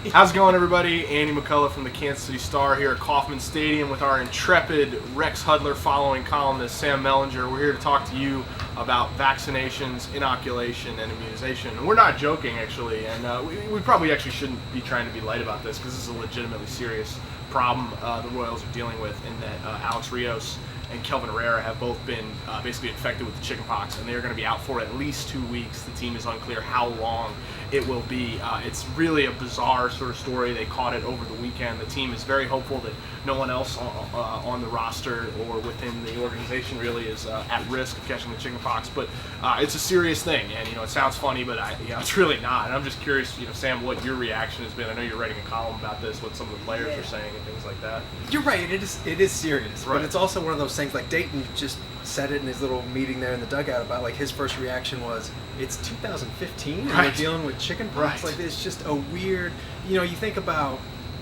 How's it going, everybody? Andy McCullough from the Kansas City Star here at Kauffman Stadium with our intrepid Rex Hudler following columnist Sam Mellinger. We're here to talk to you about vaccinations, inoculation, and immunization. And we're not joking, actually, and we probably actually shouldn't be trying to be light about this because this is a legitimately serious problem the Royals are dealing with, in that Alex Rios and Kelvin Herrera have both been basically infected with the chickenpox, and they're going to be out for at least 2 weeks. The team is unclear how long it will be. It's really a bizarre sort of story. They caught it over the weekend. The team is very hopeful that no one else on the roster or within the organization really is at risk of catching the chickenpox, but it's a serious thing, and it sounds funny, but it's really not. And I'm just curious, Sam, what your reaction has been. I know you're writing a column about this, what some of the players are saying and things like that. You're right. It is serious, right. But it's also one of those things. Like Dayton just said it in his little meeting there in the dugout about, like, his first reaction was, it's 2015 and right. we're dealing with chickenpox. Right. Like, it's just a weird, you think about,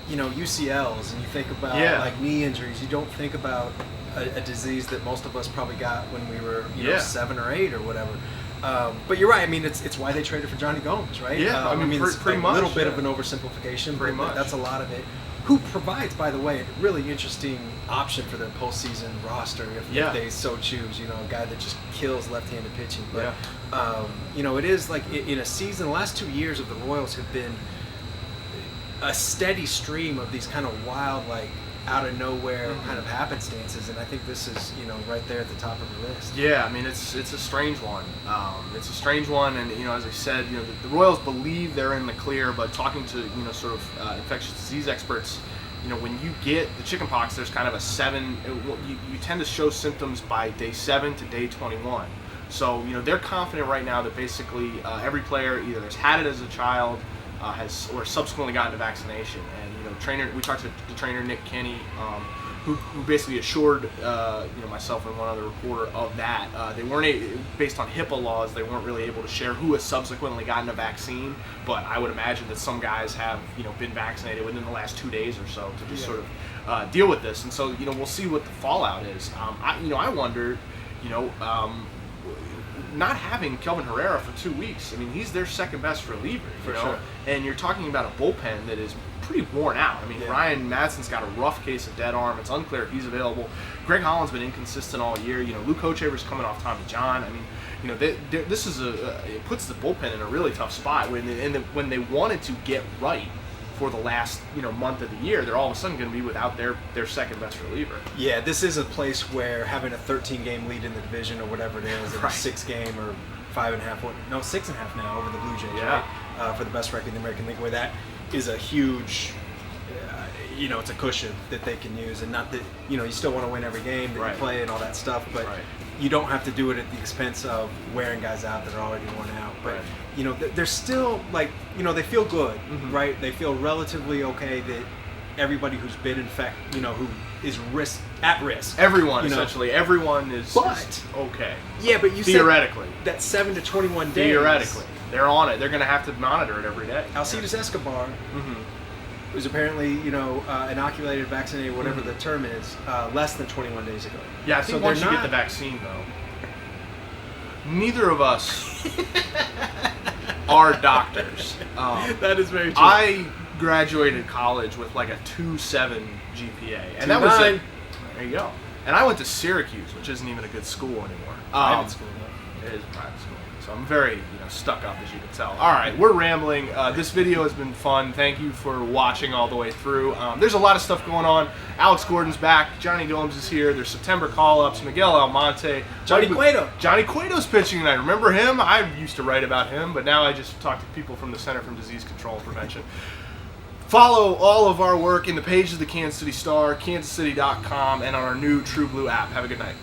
UCLs, and you think about like knee injuries. You don't think about a disease that most of us probably got when we were 7 or 8 or whatever. But you're right. I mean, it's why they traded for Johnny Gomes, right? Yeah, it's pretty a much, little bit of an oversimplification, pretty but much. that's a lot of it. Who provides, by the way, a really interesting option for their postseason roster if they so choose. A guy that just kills left-handed pitching. But it is like in a season. The last 2 years of the Royals have been a steady stream of these kind of wild, like, out of nowhere kind of happenstances, and I think this is right there at the top of the list. Yeah, I mean it's a strange one. It's a strange one, and as I said, the Royals believe they're in the clear, but talking to sort of infectious disease experts, when you get the chickenpox, there's kind of a you tend to show symptoms by day 7 to day 21. So they're confident right now that basically every player either has had it as a child, has or subsequently gotten a vaccination. And we talked to the trainer Nick Kenny, who basically assured myself and one other reporter of that. They weren't based on HIPAA laws. They weren't really able to share who has subsequently gotten a vaccine. But I would imagine that some guys have been vaccinated within the last 2 days or so to just sort of deal with this. And so we'll see what the fallout is. I wonder, not having Kelvin Herrera for 2 weeks. I mean, he's their second best reliever, For sure. And you're talking about a bullpen that is pretty worn out. I mean, Ryan Madsen's got a rough case of dead arm. It's unclear if he's available. Greg Holland's been inconsistent all year. Luke Hochevar's coming off Tommy John. I mean, this is it puts the bullpen in a really tough spot. When they wanted to get right for the last month of the year, they're all of a sudden going to be without their second best reliever. Yeah, this is a place where having a 13-game lead in the division or whatever it is, right. a 6-game or 5.5, 6.5 now over the Blue Jays, right? For the best record in the American League, where that is a huge, it's a cushion that they can use, and not that you still want to win every game that you play and all that stuff, but you don't have to do it at the expense of wearing guys out that are already worn out. But they're still like they feel good, right? They feel relatively okay that everybody who's been infected, who is at risk. Everyone, essentially, everyone is okay. Yeah, but you theoretically said that 7 to 21 days. Theoretically, they're on it. They're going to have to monitor it every day. Alcides Escobar was apparently, inoculated, vaccinated, whatever the term is, less than 21 days ago. Yeah, I think once you get the vaccine, though, neither of us are doctors. That is very true. I graduated college with like a 2.7 GPA, and that was it. There you go. And I went to Syracuse, which isn't even a good school anymore. Private school, though. It is a private school. So I'm very, stuck up, as you can tell. All right, we're rambling. This video has been fun. Thank you for watching all the way through. There's a lot of stuff going on. Alex Gordon's back. Johnny Gomes is here. There's September call-ups. Miguel Almonte. Johnny Cueto. Johnny Cueto's pitching tonight. Remember him? I used to write about him, but now I just talk to people from the Center for Disease Control and Prevention. Follow all of our work in the pages of the Kansas City Star, kansascity.com, and on our new True Blue app. Have a good night.